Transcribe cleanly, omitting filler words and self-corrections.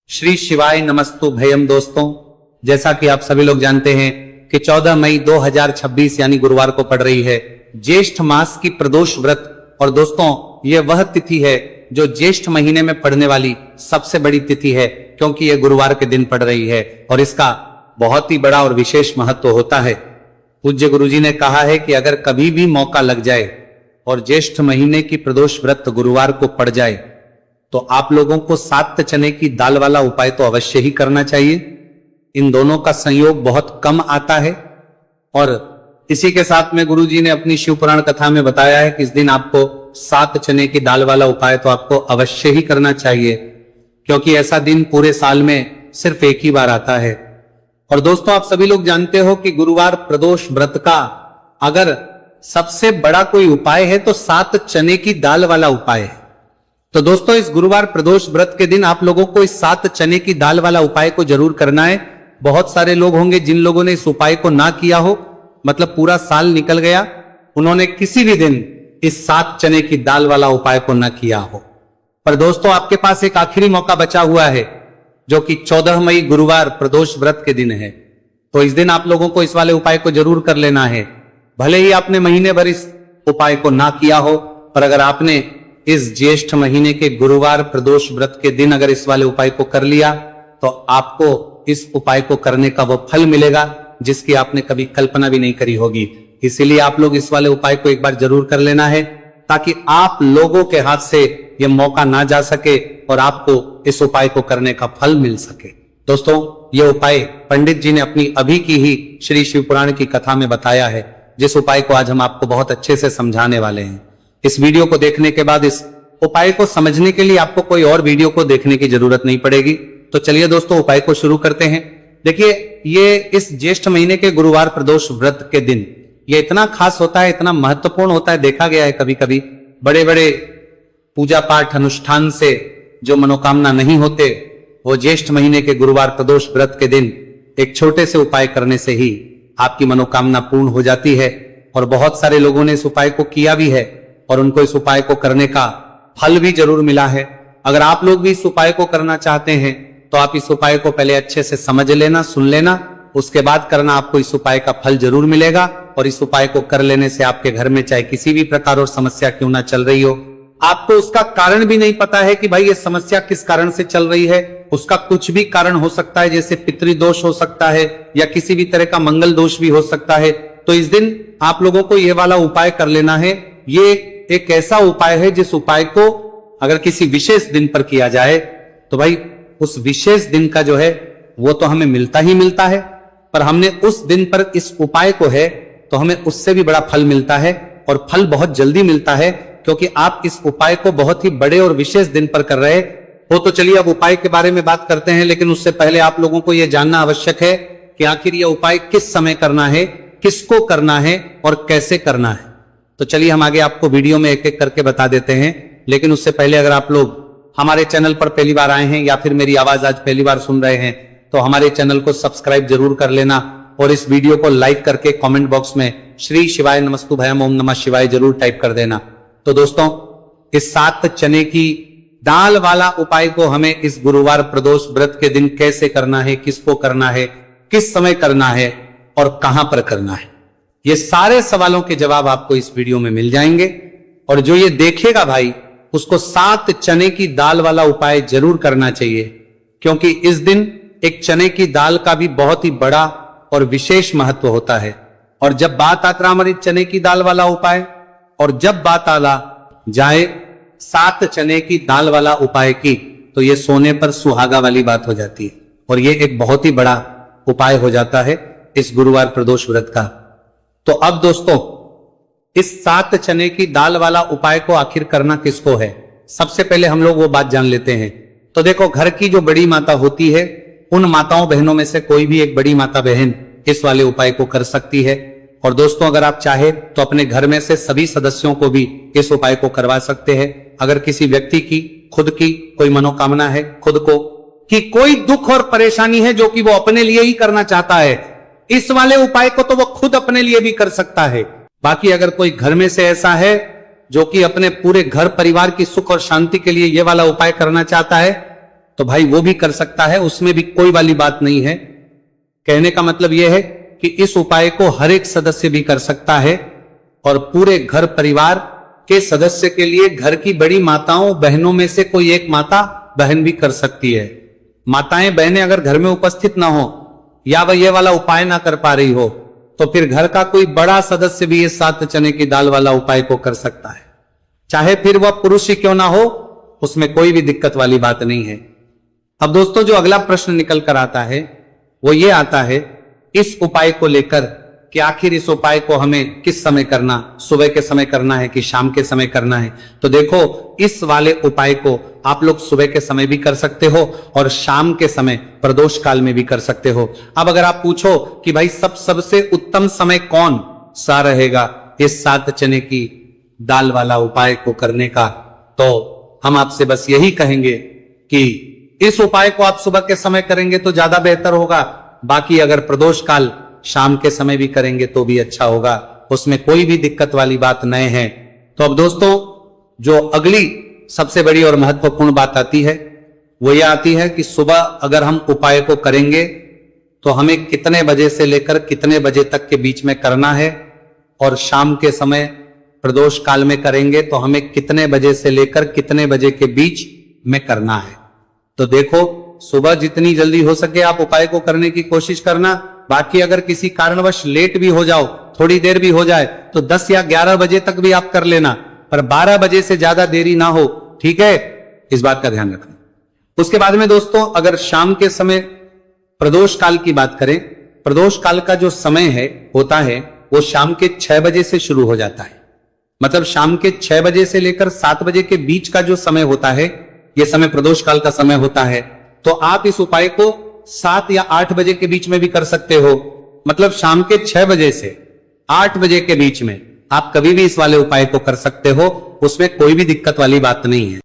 श्री शिवाय नमस्तु भयम। दोस्तों, जैसा कि आप सभी लोग जानते हैं कि 14 मई 2026 यानी गुरुवार को पड़ रही है ज्येष्ठ मास की प्रदोष व्रत। और दोस्तों, यह वह तिथि है जो ज्येष्ठ महीने में पड़ने वाली सबसे बड़ी तिथि है, क्योंकि यह गुरुवार के दिन पड़ रही है और इसका बहुत ही बड़ा और विशेष महत्व होता है। पूज्य गुरुजी ने कहा है कि अगर कभी भी मौका लग जाए और ज्येष्ठ महीने की प्रदोष व्रत गुरुवार को पड़ जाए तो आप लोगों को 7 चने की दाल वाला उपाय तो अवश्य ही करना चाहिए। इन दोनों का संयोग बहुत कम आता है और इसी के साथ में गुरुजी ने अपनी शिव पुराण कथा में बताया है कि इस दिन आपको 7 चने की दाल वाला उपाय तो आपको अवश्य ही करना चाहिए, क्योंकि ऐसा दिन पूरे साल में सिर्फ एक ही बार आता है। और दोस्तों, आप सभी लोग जानते हो कि गुरुवार प्रदोष व्रत का अगर सबसे बड़ा कोई उपाय है तो 7 चने की दाल वाला उपाय है। तो दोस्तों, इस गुरुवार प्रदोष व्रत के दिन आप लोगों को इस 7 चने की दाल वाला उपाय को जरूर करना है। बहुत सारे लोग होंगे जिन लोगों ने इस उपाय को ना किया हो, मतलब पूरा साल निकल गया, उन्होंने किसी भी दिन इस 7 चने की दाल वाला उपाय को ना किया हो। पर दोस्तों, आपके पास एक आखिरी मौका बचा हुआ है जो कि 14 मई गुरुवार प्रदोष व्रत के दिन है। तो इस दिन आप लोगों को इस वाले उपाय को जरूर कर लेना है। भले ही आपने महीने भर इस उपाय को ना किया हो, पर अगर आपने इस ज्येष्ठ महीने के गुरुवार प्रदोष व्रत के दिन अगर इस वाले उपाय को कर लिया तो आपको इस उपाय को करने का वो फल मिलेगा जिसकी आपने कभी कल्पना भी नहीं करी होगी। इसीलिए आप लोग इस वाले उपाय को एक बार जरूर कर लेना है, ताकि आप लोगों के हाथ से ये मौका ना जा सके और आपको इस उपाय को करने का फल मिल सके। दोस्तों, ये उपाय पंडित जी ने अपनी अभी की ही श्री शिव पुराण की कथा में बताया है, जिस उपाय को आज हम आपको बहुत अच्छे से समझाने वाले हैं। इस वीडियो को देखने के बाद इस उपाय को समझने के लिए आपको कोई और वीडियो को देखने की जरूरत नहीं पड़ेगी। तो चलिए दोस्तों, उपाय को शुरू करते हैं। देखिए, ये इस ज्येष्ठ महीने के गुरुवार प्रदोष व्रत के दिन ये इतना खास होता है, इतना महत्वपूर्ण होता है। देखा गया है कभी कभी बड़े बड़े पूजा पाठ अनुष्ठान से जो मनोकामना नहीं होते, वो ज्येष्ठ महीने के गुरुवार प्रदोष व्रत के दिन एक छोटे से उपाय करने से ही आपकी मनोकामना पूर्ण हो जाती है। और बहुत सारे लोगों ने इस उपाय को किया भी है और उनको इस उपाय को करने का फल भी जरूर मिला है। अगर आप लोग भी इस उपाय को करना चाहते हैं तो आप इस उपाय को पहले अच्छे से समझ लेना, सुन लेना, उसके बाद करना। आपको इस उपाय का फल जरूर मिलेगा और इस उपाय को कर लेने से आपके घर में चाहे किसी भी प्रकार और समस्या क्यों ना चल रही हो, आपको उसका कारण भी नहीं पता है कि भाई ये समस्या किस कारण से चल रही है, उसका कुछ भी कारण हो सकता है, जैसे पितृदोष हो सकता है या किसी भी तरह का मंगल दोष भी हो सकता है। तो इस दिन आप लोगों को ये वाला उपाय कर लेना है। ये एक ऐसा उपाय है जिस उपाय को अगर किसी विशेष दिन पर किया जाए तो भाई उस विशेष दिन का जो है वो तो हमें मिलता ही मिलता है, पर हमने उस दिन पर इस उपाय को है तो हमें उससे भी बड़ा फल मिलता है और फल बहुत जल्दी मिलता है, क्योंकि आप इस उपाय को बहुत ही बड़े और विशेष दिन पर कर रहे हो। तो चलिए अब उपाय के बारे में बात करते हैं, लेकिन उससे पहले आप लोगों को यह जानना आवश्यक है कि आखिर यह उपाय किस समय करना है, किसको करना है और कैसे करना है। तो चलिए हम आगे आपको वीडियो में एक एक करके बता देते हैं। लेकिन उससे पहले अगर आप लोग हमारे चैनल पर पहली बार आए हैं या फिर मेरी आवाज आज पहली बार सुन रहे हैं तो हमारे चैनल को सब्सक्राइब जरूर कर लेना और इस वीडियो को लाइक करके कमेंट बॉक्स में श्री शिवाय नमस्तु भयम ओम नमः शिवाय जरूर टाइप कर देना। तो दोस्तों, इस 7 चने की दाल वाला उपाय को हमें इस गुरुवार प्रदोष व्रत के दिन कैसे करना है, किसको करना है, किस समय करना है और कहां पर करना है, ये सारे सवालों के जवाब आपको इस वीडियो में मिल जाएंगे। और जो ये देखेगा भाई, उसको 7 चने की दाल वाला उपाय जरूर करना चाहिए, क्योंकि इस दिन एक चने की दाल का भी बहुत ही बड़ा और विशेष महत्व होता है। और जब बात आता हमारी चने की दाल वाला उपाय और जब बात आला जाए 7 चने की दाल वाला उपाय की, तो ये सोने पर सुहागा वाली बात हो जाती है और ये एक बहुत ही बड़ा उपाय हो जाता है इस गुरुवार प्रदोष व्रत का। तो अब दोस्तों, इस 7 चने की दाल वाला उपाय को आखिर करना किसको है, सबसे पहले हम लोग वो बात जान लेते हैं। तो देखो, घर की जो बड़ी माता होती है, उन माताओं बहनों में से कोई भी एक बड़ी माता बहन इस वाले उपाय को कर सकती है। और दोस्तों, अगर आप चाहे तो अपने घर में से सभी सदस्यों को भी इस उपाय को करवा सकते हैं। अगर किसी व्यक्ति की खुद की कोई मनोकामना है, खुद को कि कोई दुख और परेशानी है जो कि वो अपने लिए ही करना चाहता है, इस वाले उपाय को तो वो खुद अपने लिए भी कर सकता है। बाकी अगर कोई घर में से ऐसा है जो कि अपने पूरे घर परिवार की सुख और शांति के लिए ये वाला उपाय करना चाहता है, तो भाई वो भी कर सकता है, उसमें भी कोई वाली बात नहीं है। कहने का मतलब यह है कि इस उपाय को हर एक सदस्य भी कर सकता है और पूरे घर परिवार के सदस्य के लिए घर की बड़ी माताओं बहनों में से कोई एक माता बहन भी कर सकती है। माताएं बहनें अगर घर में उपस्थित ना हो या वह ये वाला उपाय ना कर पा रही हो तो फिर घर का कोई बड़ा सदस्य भी इस 7 चने की दाल वाला उपाय को कर सकता है, चाहे फिर वह पुरुष ही क्यों ना हो, उसमें कोई भी दिक्कत वाली बात नहीं है। अब दोस्तों जो अगला प्रश्न निकल कर आता है वो ये आता है इस उपाय को लेकर कि आखिर इस उपाय को हमें किस समय करना, सुबह के समय करना है कि शाम के समय करना है। तो देखो इस वाले उपाय को आप लोग सुबह के समय भी कर सकते हो और शाम के समय प्रदोष काल में भी कर सकते हो। अब अगर आप पूछो कि भाई सबसे उत्तम समय कौन सा रहेगा इस 7 चने की दाल वाला उपाय को करने का, तो हम आपसे बस यही कहेंगे कि इस उपाय को आप सुबह के समय करेंगे तो ज्यादा बेहतर होगा। बाकी अगर प्रदोष काल शाम के समय भी करेंगे तो भी अच्छा होगा, उसमें कोई भी दिक्कत वाली बात नहीं है। तो अब दोस्तों जो अगली सबसे बड़ी और महत्वपूर्ण बात आती है वो यह आती है कि सुबह अगर हम उपाय को करेंगे तो हमें कितने बजे से लेकर कितने बजे तक के बीच में करना है, और शाम के समय प्रदोष काल में करेंगे तो हमें कितने बजे से लेकर कितने बजे के बीच में करना है। तो देखो सुबह जितनी जल्दी हो सके आप उपाय को करने की कोशिश करना। बाकी अगर किसी कारणवश लेट भी हो जाओ, थोड़ी देर भी हो जाए तो 10 या 11 बजे तक भी आप कर लेना, पर 12 बजे से ज्यादा देरी ना हो, ठीक है, इस बात का ध्यान रखना। उसके बाद में दोस्तों अगर शाम के समय प्रदोष काल की बात करें, प्रदोष काल का जो समय है होता है वो शाम के 6 बजे से शुरू हो जाता है। मतलब शाम के 6 बजे से लेकर 7 बजे के बीच का जो समय होता है यह समय प्रदोष काल का समय होता है। तो आप इस उपाय को 7 या 8 बजे के बीच में भी कर सकते हो। मतलब शाम के 6 बजे से 8 बजे के बीच में आप कभी भी इस वाले उपाय को कर सकते हो, उसमें कोई भी दिक्कत वाली बात नहीं है।